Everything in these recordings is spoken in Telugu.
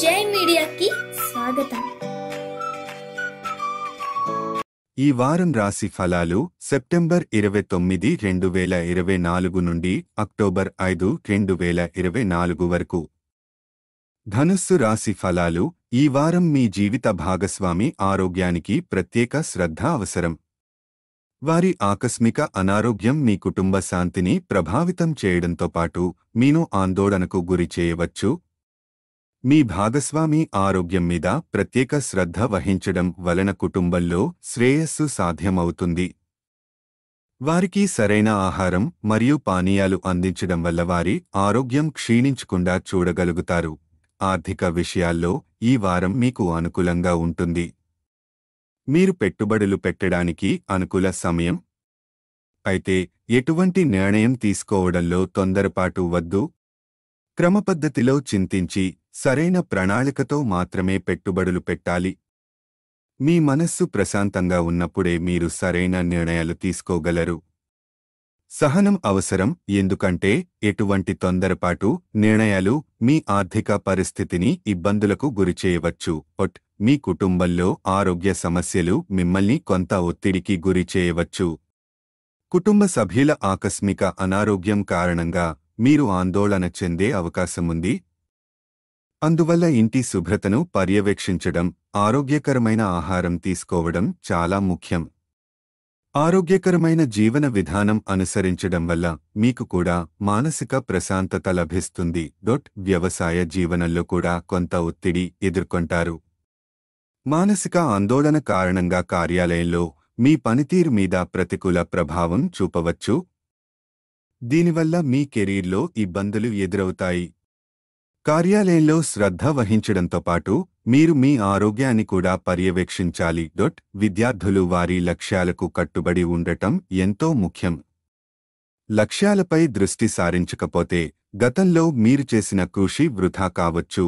జై మీడియాకి స్వాగతం. ఈ వారం రాశి ఫలాలు సెప్టెంబర్ 29, 2024 నుండి అక్టోబర్ 5, 2024 వరకు. ధనుస్సు రాశి ఫలాలు. ఈ వారం మీ జీవిత భాగస్వామి ఆరోగ్యానికి ప్రత్యేక శ్రద్ధ అవసరం. వారి ఆకస్మిక అనారోగ్యం మీ కుటుంబ శాంతిని ప్రభావితం చేయడంతో పాటు మీను ఆందోళనకు గురి చేయవచ్చు. మీ భాగస్వామి ఆరోగ్యం మీద ప్రత్యేక శ్రద్ధ వహించడం వలన కుటుంబంలో శ్రేయస్సు సాధ్యమవుతుంది. వారికి సరైన ఆహారం మరియు పానీయాలు అందించడం వల్ల వారి ఆరోగ్యం క్షీణించకుండా చూడగలుగుతారు. ఆర్థిక విషయాల్లో ఈ వారం మీకు అనుకూలంగా ఉంటుంది. మీరు పెట్టుబడులు పెట్టడానికి అనుకూల సమయం. అయితే ఎటువంటి నిర్ణయం తీసుకోవడంలో తొందరపాటు వద్దు. క్రమపద్ధతిలో చింతించి సరైన ప్రణాళికతో మాత్రమే పెట్టుబడులు పెట్టాలి. మీ మనస్సు ప్రశాంతంగా ఉన్నప్పుడే మీరు సరైన నిర్ణయాలు తీసుకోగలరు. సహనం అవసరం, ఎందుకంటే ఎటువంటి తొందరపాటు నిర్ణయాలు మీ ఆర్థిక పరిస్థితిని ఇబ్బందులకు గురిచేయవచ్చు. మీ కుటుంబంలో ఆరోగ్య సమస్యలు మిమ్మల్ని కొంత ఒత్తిడికి గురి చేయవచ్చు. కుటుంబ సభ్యుల ఆకస్మిక అనారోగ్యం కారణంగా మీరు ఆందోళన చెందే అవకాశముంది. అందువల్ల ఇంటి శుభ్రతను పర్యవేక్షించడం, ఆరోగ్యకరమైన ఆహారం తీసుకోవడం చాలా ముఖ్యం. ఆరోగ్యకరమైన జీవన విధానం అనుసరించడం వల్ల మీకు కూడా మానసిక ప్రశాంతత లభిస్తుంది. వ్యవసాయ జీవనంలో కూడా కొంత ఒత్తిడి ఎదుర్కొంటారు. మానసిక ఆందోళన కారణంగా కార్యాలయంలో మీ పనితీరు మీద ప్రతికూల ప్రభావం చూపవచ్చు. దీనివల్ల మీ కెరీర్లో ఇబ్బందులు ఎదురవుతాయి. కార్యాలయంలో శ్రద్ధ వహించడంతో పాటు మీరు మీ ఆరోగ్యాన్ని కూడా పర్యవేక్షించాలి. విద్యార్థులు వారి లక్ష్యాలకు కట్టుబడి ఉండటం ఎంతో ముఖ్యం. లక్ష్యాలపై దృష్టి సారించకపోతే గతంలో మీరు చేసిన కృషి వృథా కావచ్చు.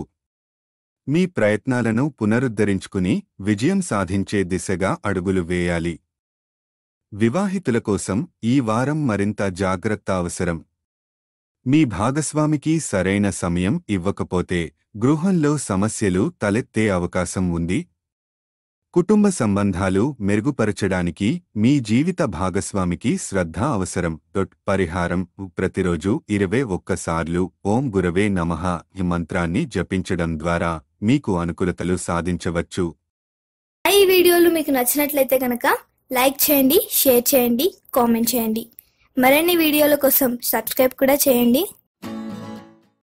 మీ ప్రయత్నాలను పునరుద్ధరించుకుని విజయం సాధించే దిశగా అడుగులు వేయాలి. వివాహితుల కోసం ఈ వారం మరింత జాగ్రత్త అవసరం. మీ భాగస్వామికి సరైన సమయం ఇవ్వకపోతే గృహంలో సమస్యలు తలెత్తే అవకాశం ఉంది. కుటుంబ సంబంధాలు మెరుగుపరచడానికి మీ జీవిత భాగస్వామికి శ్రద్ధ అవసరం. పరిహారం: ప్రతిరోజు 21 సార్లు ఓం గురవే నమః ఈ మంత్రాన్ని జపించడం ద్వారా మీకు అనుకూలతలు సాధించవచ్చు. ఈ వీడియోలు మీకు నచ్చినట్లయితే కనుక లైక్ చేయండి, షేర్ చేయండి, కామెంట్ చేయండి. మరిన్ని వీడియోల కోసం సబ్స్క్రైబ్ కూడా చేయండి.